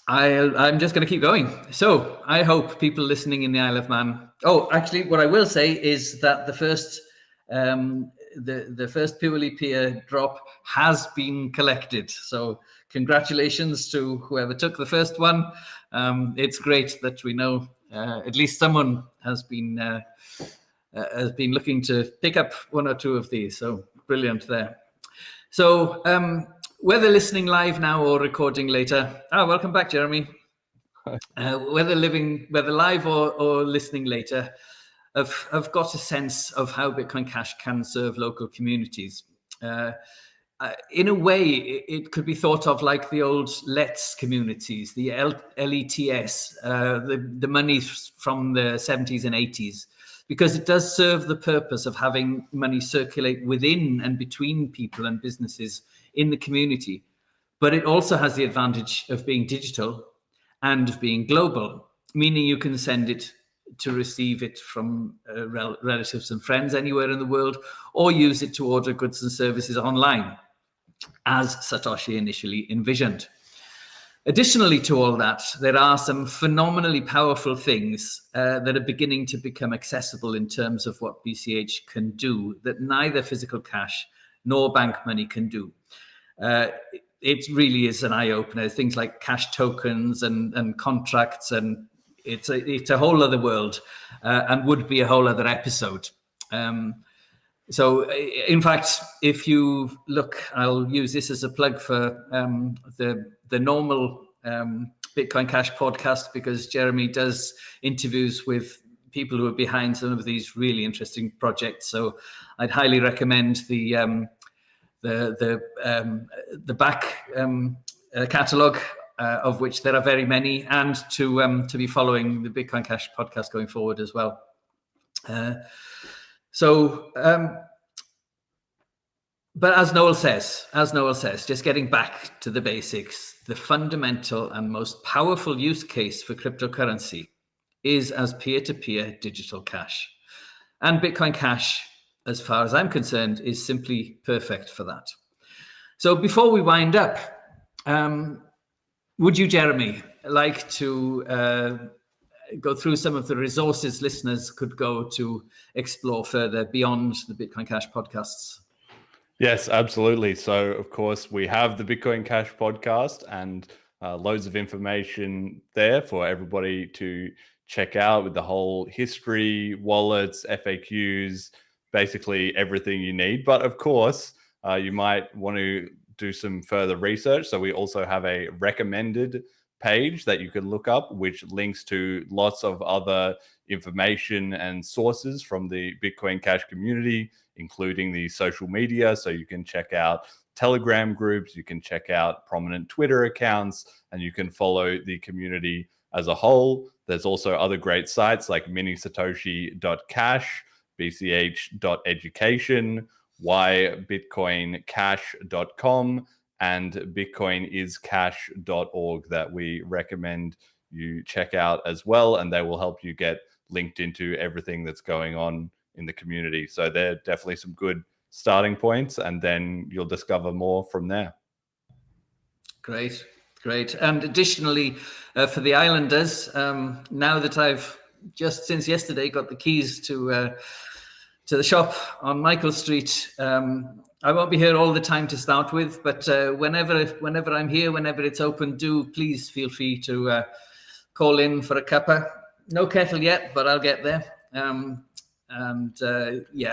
I'm just going to keep going. So I hope people listening in the Isle of Man. Oh, actually, what I will say is that the first purely peer drop has been collected. So congratulations to whoever took the first one. It's great that we know at least someone has been looking to pick up one or two of these. So brilliant there. So whether listening live now or recording later. Welcome back, Jeremy. Whether live or listening later, I've got a sense of how Bitcoin Cash can serve local communities. In a way, it could be thought of like the old LETS communities, the LETS, the money from the 70s and 80s, because it does serve the purpose of having money circulate within and between people and businesses in the community. But it also has the advantage of being digital and of being global, meaning you can send it to receive it from relatives and friends anywhere in the world, or use it to order goods and services online, as Satoshi initially envisioned. Additionally to all that, there are some phenomenally powerful things that are beginning to become accessible in terms of what BCH can do that neither physical cash nor bank money can do. It really is an eye-opener. Things like cash tokens and contracts, and it's a whole other world and would be a whole other episode. So, in fact, if you look, I'll use this as a plug for the normal Bitcoin Cash podcast, because Jeremy does interviews with people who are behind some of these really interesting projects. So, I'd highly recommend the back catalog, of which there are very many, and to be following the Bitcoin Cash podcast going forward as well. But as Noel says, just getting back to the basics, the fundamental and most powerful use case for cryptocurrency is as peer-to-peer digital cash. And Bitcoin Cash, as far as I'm concerned, is simply perfect for that. So before we wind up, would you, Jeremy, like to go through some of the resources listeners could go to explore further beyond the Bitcoin Cash podcasts. Yes, absolutely. So, of course, we have the Bitcoin Cash podcast and loads of information there for everybody to check out with the whole history, wallets, FAQs, basically everything you need. But of course, you might want to do some further research. So we also have a recommended page that you can look up, which links to lots of other information and sources from the Bitcoin Cash community, including the social media. So you can check out Telegram groups, you can check out prominent Twitter accounts, and you can follow the community as a whole. There's also other great sites like minisatoshi.cash, bch.education, ybitcoincash.com, and bitcoiniscash.org that we recommend you check out as well, and they will help you get linked into everything that's going on in the community. So they're definitely some good starting points, and then you'll discover more from there. Great. And additionally, for the islanders, now that I've just since yesterday got the keys to the shop on Michael Street, I won't be here all the time to start with, but whenever I'm here, whenever it's open, do please feel free to call in for a cuppa. No kettle yet, but I'll get there.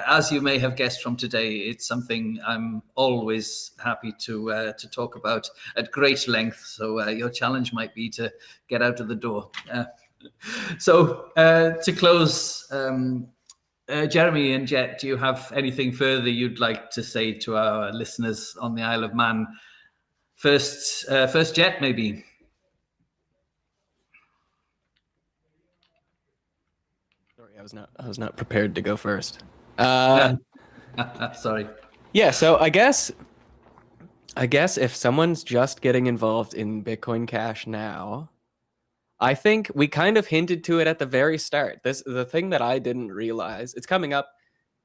As you may have guessed from today, it's something I'm always happy to talk about at great length. So your challenge might be to get out of the door. To close, Jeremy and Jet, do you have anything further you'd like to say to our listeners on the Isle of Man? First, Jet, maybe. Sorry, I was not prepared to go first. Sorry. Yeah, so I guess if someone's just getting involved in Bitcoin Cash now, I think we kind of hinted to it at the very start. The thing that I didn't realize, it's coming up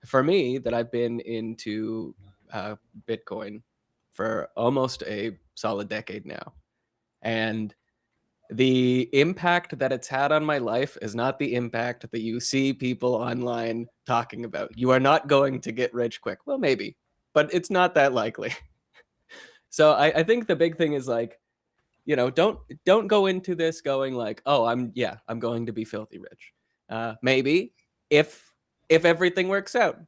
for me that I've been into Bitcoin for almost a solid decade now. And the impact that it's had on my life is not the impact that you see people online talking about. You are not going to get rich quick. Well, maybe, but it's not that likely. So I think the big thing is like, you know, don't go into this going like, oh, I'm going to be filthy rich. Maybe if everything works out.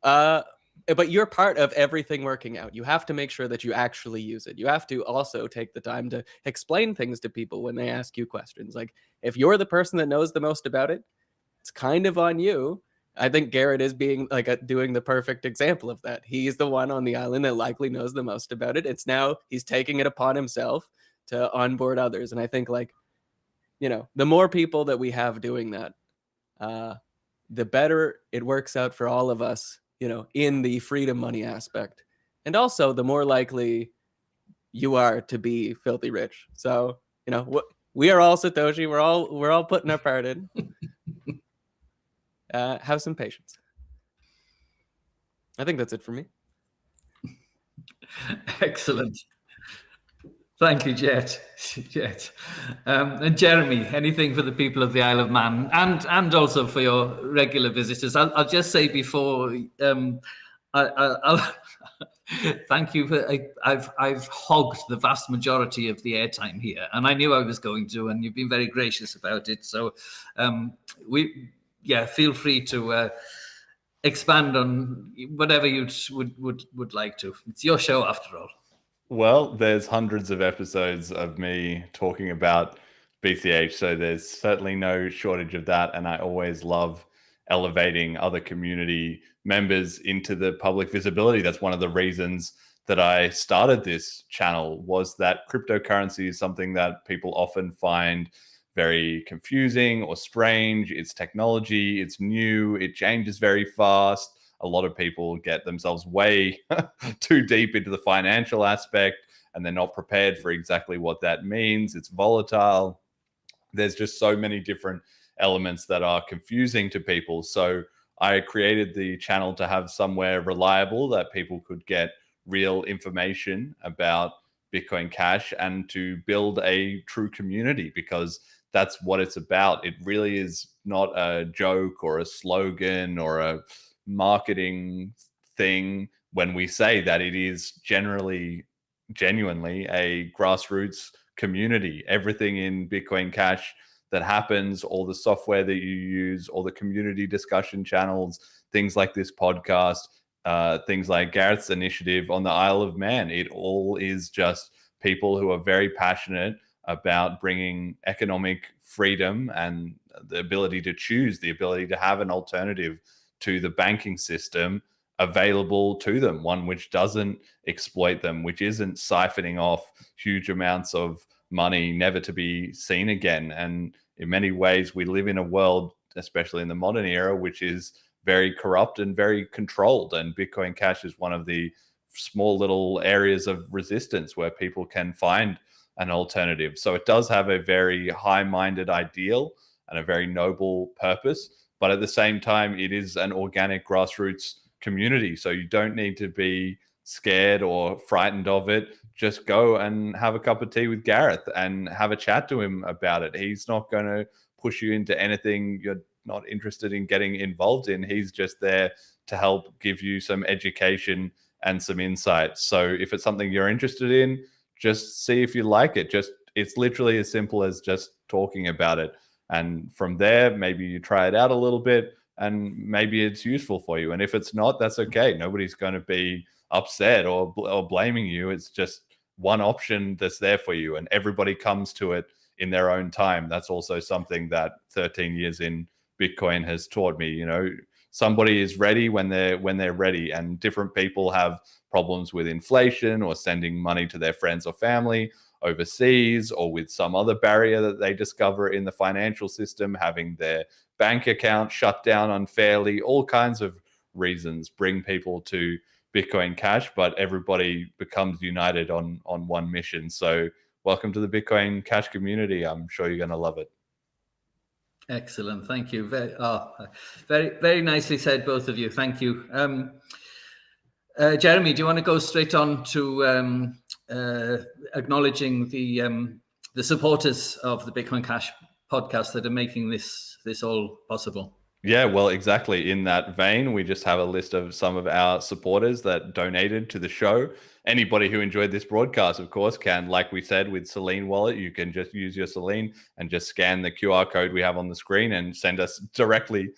But you're part of everything working out. You have to make sure that you actually use it. You have to also take the time to explain things to people when they ask you questions. Like if you're the person that knows the most about it, it's kind of on you. I think Garrett is being like doing the perfect example of that. He's the one on the island that likely knows the most about it. It's now he's taking it upon himself to onboard others. And I think like, you know, the more people that we have doing that, the better it works out for all of us, you know, in the freedom money aspect. And also the more likely you are to be filthy rich. So, you know, we are all Satoshi. We're all putting our part in. Have some patience. I think that's it for me. Excellent. Thank you, Jet. And Jeremy, anything for the people of the Isle of Man and also for your regular visitors? I'll just say before, I'll thank you for. I've hogged the vast majority of the airtime here, and I knew I was going to, and you've been very gracious about it. So, feel free to expand on whatever you would like to. It's your show after all. Well, there's hundreds of episodes of me talking about BCH, so there's certainly no shortage of that. And I always love elevating other community members into the public visibility. That's one of the reasons that I started this channel, was that cryptocurrency is something that people often find very confusing or strange. It's technology, it's new, it changes very fast. A lot of people get themselves way too deep into the financial aspect, and they're not prepared for exactly what that means. It's volatile. There's just so many different elements that are confusing to people. So I created the channel to have somewhere reliable that people could get real information about Bitcoin Cash and to build a true community, because that's what it's about. It really is not a joke or a slogan or a marketing thing when we say that it is genuinely a grassroots community. Everything in Bitcoin Cash that happens, all the software that you use, all the community discussion channels, things like this podcast, things like Gareth's initiative on the Isle of Man, it all is just people who are very passionate about bringing economic freedom and the ability to choose, the ability to have an alternative to the banking system available to them, one which doesn't exploit them, which isn't siphoning off huge amounts of money never to be seen again. And in many ways, we live in a world, especially in the modern era, which is very corrupt and very controlled. And Bitcoin Cash is one of the small little areas of resistance where people can find an alternative. So it does have a very high-minded ideal and a very noble purpose, but at the same time, it is an organic grassroots community. So you don't need to be scared or frightened of it. Just go and have a cup of tea with Gareth and have a chat to him about it. He's not going to push you into anything you're not interested in getting involved in. He's just there to help give you some education and some insight. So if it's something you're interested in, just see if you like it. It's literally as simple as just talking about it. And from there, maybe you try it out a little bit and maybe it's useful for you. And if it's not, that's okay. Nobody's going to be upset or blaming you. It's just one option that's there for you, and everybody comes to it in their own time. That's also something that 13 years in Bitcoin has taught me. Somebody is ready when they're ready, and different people have problems with inflation or sending money to their friends or family overseas, or with some other barrier that they discover in the financial system, having their bank account shut down unfairly. All kinds of reasons bring people to Bitcoin Cash, but everybody becomes united on one mission. So welcome to the Bitcoin Cash community. I'm sure you're going to love it. Excellent. Thank you. Very, very nicely said, both of you. Thank you. Jeremy, do you want to go straight on to acknowledging the supporters of the Bitcoin Cash podcast that are making this all possible? Yeah, well, exactly. In that vein, we just have a list of some of our supporters that donated to the show. Anybody who enjoyed this broadcast, of course, can, like we said, with Selene Wallet, you can just use your Selene and just scan the QR code we have on the screen and send us directly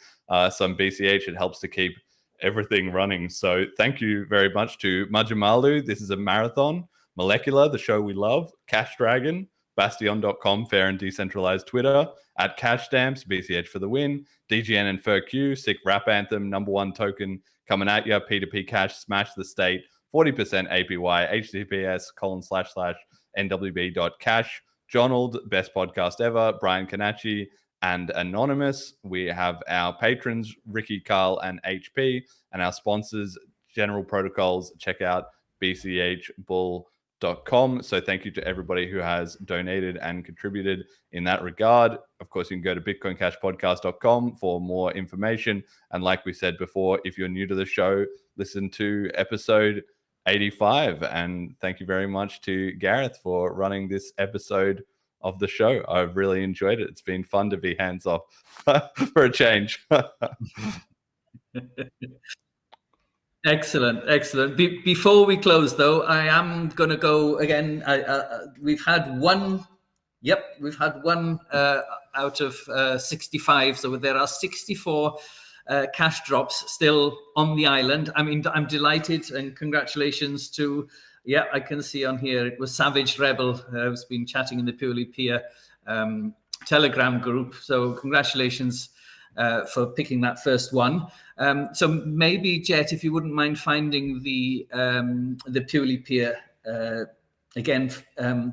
some BCH. It helps to keep everything running. So thank you very much to Majamalu. This is a marathon. Molecular, the show we love. Cash Dragon. Bastion.com, fair and decentralized Twitter, at Cash Stamps, BCH for the win, DGN and FurQ, sick rap anthem, #1 token coming at ya, P2P Cash, smash the state, 40% APY, https://nwb.cash, Jonald, best podcast ever, Brian Kanachi, and Anonymous. We have our patrons, Ricky, Carl, and HP, and our sponsors, General Protocols. Check out bchbull.com. So thank you to everybody who has donated and contributed in that regard. Of course, you can go to bitcoincashpodcast.com for more information. And like we said before, if you're new to the show, listen to episode 85. And thank you very much to Gareth for running this episode of the show. I've really enjoyed it. It's been fun to be hands off for a change. Excellent. Before we close, though, I am going to go again. We've had one. Yep, we've had one out of 65. So there are 64 cash drops still on the island. I mean, I'm delighted, and congratulations to. Yeah, I can see on here it was Savage Rebel who's been chatting in the Purely Peer Telegram group. So congratulations for picking that first one. So maybe, Jet, if you wouldn't mind finding the Purely Peer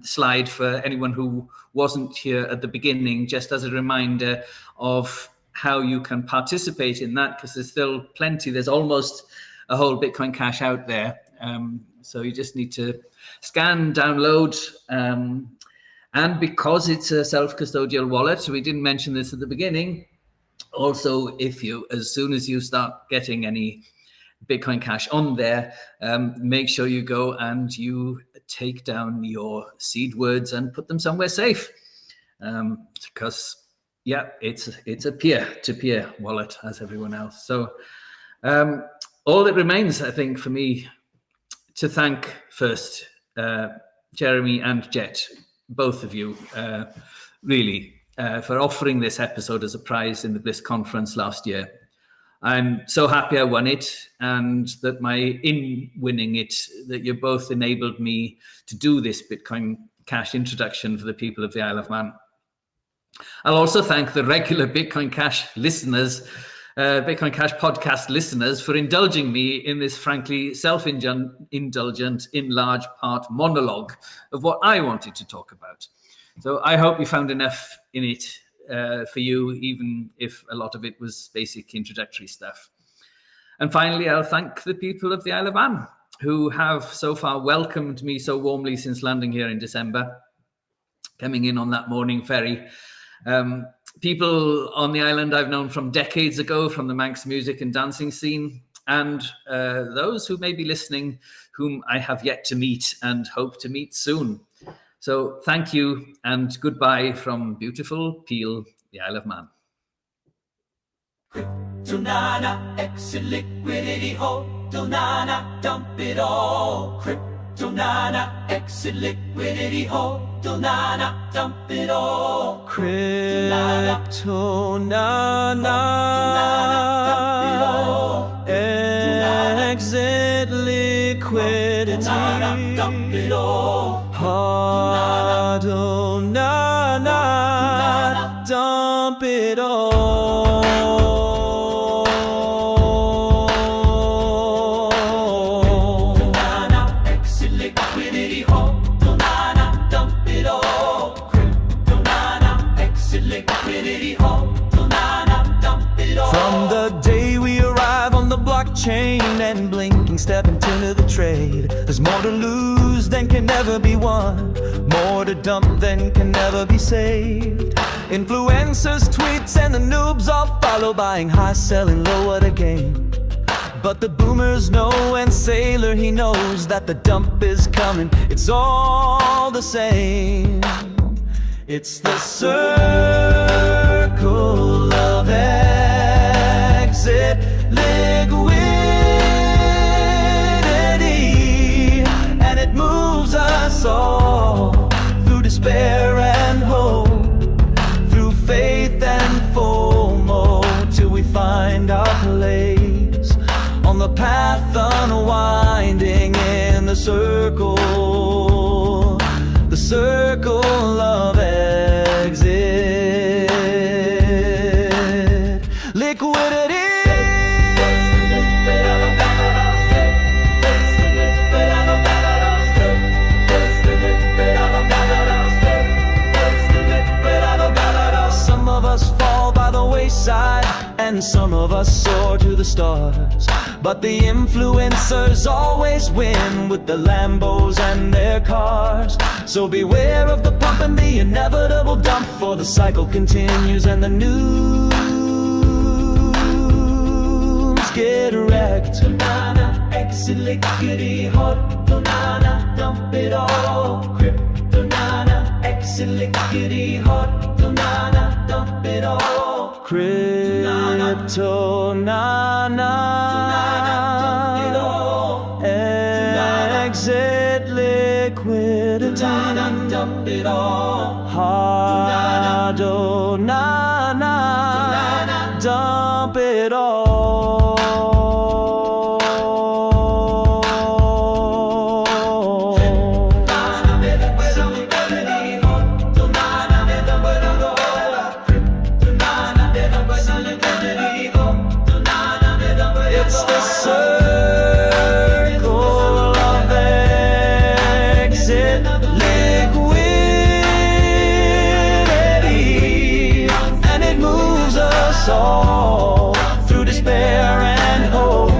slide for anyone who wasn't here at the beginning, just as a reminder of how you can participate in that, because there's still plenty. There's almost a whole Bitcoin Cash out there. So you just need to scan, download, and because it's a self-custodial wallet, so we didn't mention this at the beginning. Also, as soon as you start getting any Bitcoin Cash on there, make sure you go and you take down your seed words and put them somewhere safe. because it's a peer-to-peer wallet as everyone else. So all that remains, I think, for me to thank first Jeremy and Jet, both of you, really, for offering this episode as a prize in the Bliss conference last year. I'm so happy I won it, and that in winning it, that you both enabled me to do this Bitcoin Cash introduction for the people of the Isle of Man. I'll also thank the regular Bitcoin Cash listeners, Bitcoin Cash podcast listeners, for indulging me in this frankly self-indulgent, in large part monologue of what I wanted to talk about. So I hope you found enough in it for you, even if a lot of it was basic introductory stuff. And finally, I'll thank the people of the Isle of Man, who have so far welcomed me so warmly since landing here in December, coming in on that morning ferry. People on the island I've known from decades ago, from the Manx music and dancing scene, and those who may be listening whom I have yet to meet and hope to meet soon. So thank you and goodbye from beautiful Peel, the Isle of Man. Kryptonana, exit liquidity, hodl-nana, dump it all. Kryptonana, exit liquidity, hodl-nana, dump it all. Kryptonana, exit liquidity, dump it all. hodl-nana, dump it all. From the day we arrive on the blockchain and blinking step into the trade, there's more to lose than can never be won, more to dump than can never be saved. Influencers, tweets, and the noobs all follow, buying high, selling low, what a game. But the boomers know, and Sailor, he knows that the dump is coming. It's all the same. It's the circle of exit liquidity, and it moves us all through despair and hope, through faith and FOMO, till we find our place on the path unwinding in the circle of exit liquidity. Some of us fall by the wayside, and some of us soar to the stars, but the influencers always win with the Lambos and their cars. So beware of the pump and the inevitable dump, for the cycle continues and the news get wrecked. Kryptonana, exit liquidity, hodl-nana, dump it all. Kryptonana, exit liquidity, hodl-nana, dump it all. Kryptonana, exit liquidity, dump it all. hodl-nana, dump it all. It's the circle of exit liquidity, and it moves us all through despair and hope,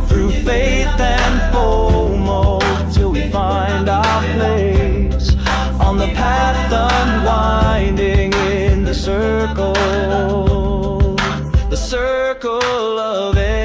through faith and FOMO, till we find our place on the path unwinding in the circle of exit.